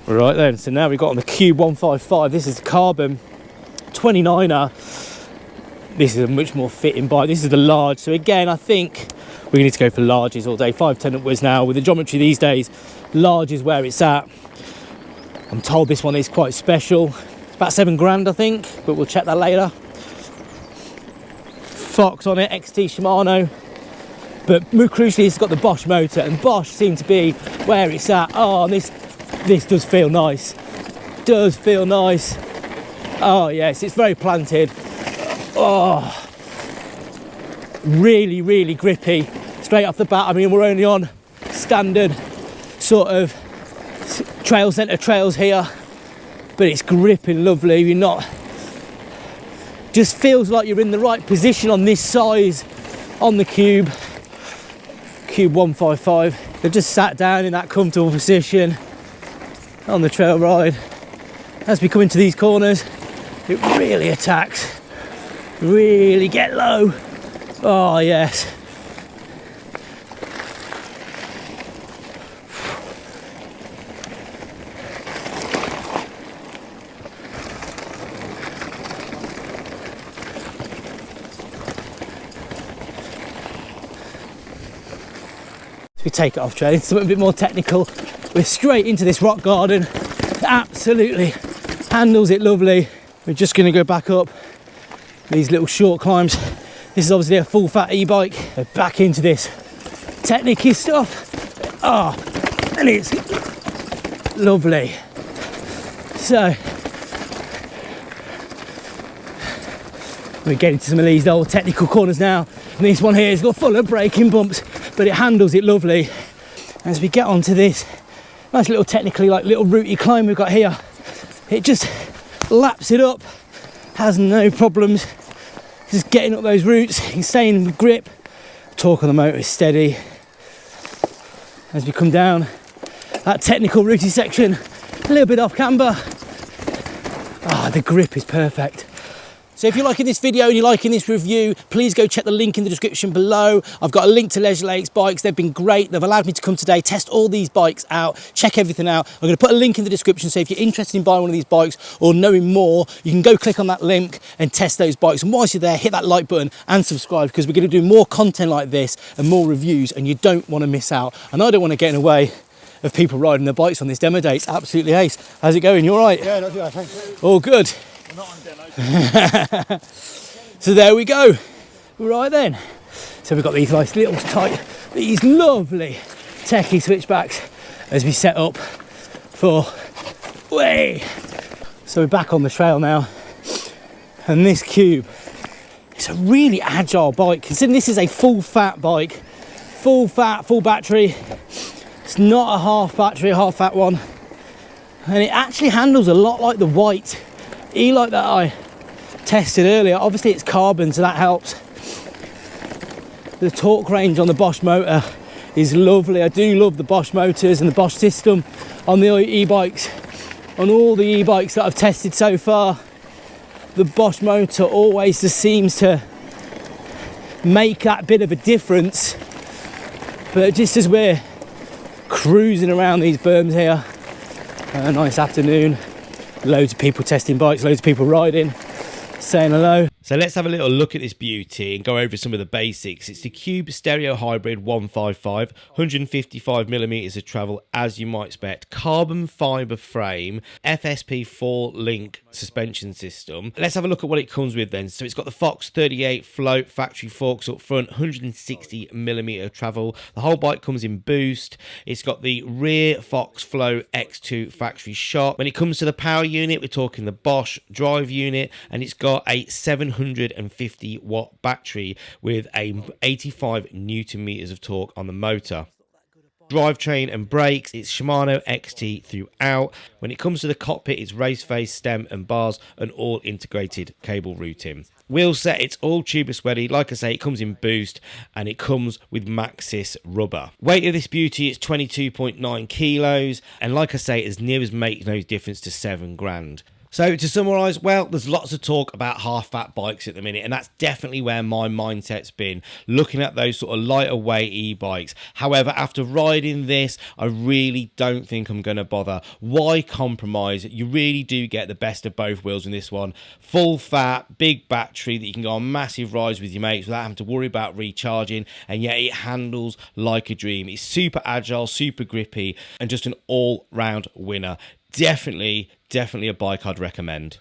Right then, so now we've got on the Cube 155. This is the carbon 29er. This is a much more fitting bike. This is the large. So again, I think we need to go for larges all day. 510 upwards now. With the geometry these days, large is where it's at. I'm told this one is quite special. It's about £7 I think, but we'll check that later. Fox on it, XT Shimano. But more crucially, it's got the Bosch motor, and Bosch seems to be where it's at. Oh, this does feel nice. Does feel nice. Oh yes, it's very planted. Oh, really, really grippy. Straight off the bat, I mean, we're only on standard sort of trail centre trails here, but it's gripping lovely. You're not, just feels like you're in the right position on this size on the Cube 155. They've just sat down in that comfortable position on the trail ride. As we come into these corners, it really attacks, really get low. Oh yes. We take it off train, something a bit more technical. We're straight into this rock garden. Absolutely handles it lovely. We're just going to go back up these little short climbs. This is obviously a full fat e-bike. We're back into this technical stuff. Oh, and it's lovely. So we're getting to some of these old technical corners now. And this one here has got full of braking bumps, but it handles it lovely. As we get onto this nice little technically like little rooty climb we've got here, it just laps it up, has no problems. Just getting up those routes, staying with grip. Torque on the motor is steady. As we come down that technical rooty section, a little bit off camber. Ah, the grip is perfect. So if you're liking this video and you're liking this review, please go check the link in the description below. I've got a link to Leisure Lakes bikes. They've been great. They've allowed me to come today, test all these bikes out, check everything out. I'm going to put a link in the description, so if you're interested in buying one of these bikes or knowing more, you can go click on that link and test those bikes. And whilst you're there, hit that like button and subscribe, because we're going to do more content like this and more reviews, and you don't want to miss out. And I don't want to get in the way of people riding their bikes on this demo day. It's absolutely ace. How's it going? You all right? Yeah, not too bad, thanks. All good. We're not on demo. So there we go. Right then. So we've got these nice little these lovely techie switchbacks as we set up for way. So we're back on the trail now, and this Cube, it's a really agile bike. Considering this is a full fat bike, full fat, full battery. It's not a half battery, a half fat one, and it actually handles a lot like the white e-bike that I tested earlier. Obviously it's carbon, so that helps. The torque range on the Bosch motor is lovely. I do love the Bosch motors and the Bosch system on the e-bikes. On all the e-bikes that I've tested so far, the Bosch motor always just seems to make that bit of a difference. But just as we're cruising around these berms here, a nice afternoon, loads of people testing bikes, loads of people riding, saying hello. So let's have a little look at this beauty and go over some of the basics. It's the Cube Stereo Hybrid 155, 155mm of travel, as you might expect. Carbon fibre frame, FSP 4-link suspension system. Let's have a look at what it comes with then. So it's got the Fox 38 float factory forks up front, 160mm of travel. The whole bike comes in boost. It's got the rear Fox Flow X2 factory shock. When it comes to the power unit, we're talking the Bosch drive unit, and it's got a 750 watt battery with a 85 newton meters of torque on the motor. Drivetrain and brakes, it's Shimano XT throughout. When it comes to the cockpit, it's race face, stem and bars, and all integrated cable routing. Wheel set, it's all tubeless ready. Like I say, it comes in boost and it comes with Maxxis rubber. Weight of this beauty is 22.9 kilos, and like I say, as near as makes no difference to £7 grand. So to summarise, well, there's lots of talk about half-fat bikes at the minute, and that's definitely where my mindset's been, looking at those sort of lighter weight e-bikes. However, after riding this, I really don't think I'm going to bother. Why compromise? You really do get the best of both worlds in this one. Full fat, big battery that you can go on massive rides with your mates without having to worry about recharging, and yet it handles like a dream. It's super agile, super grippy, and just an all-round winner. Definitely a bike I'd recommend.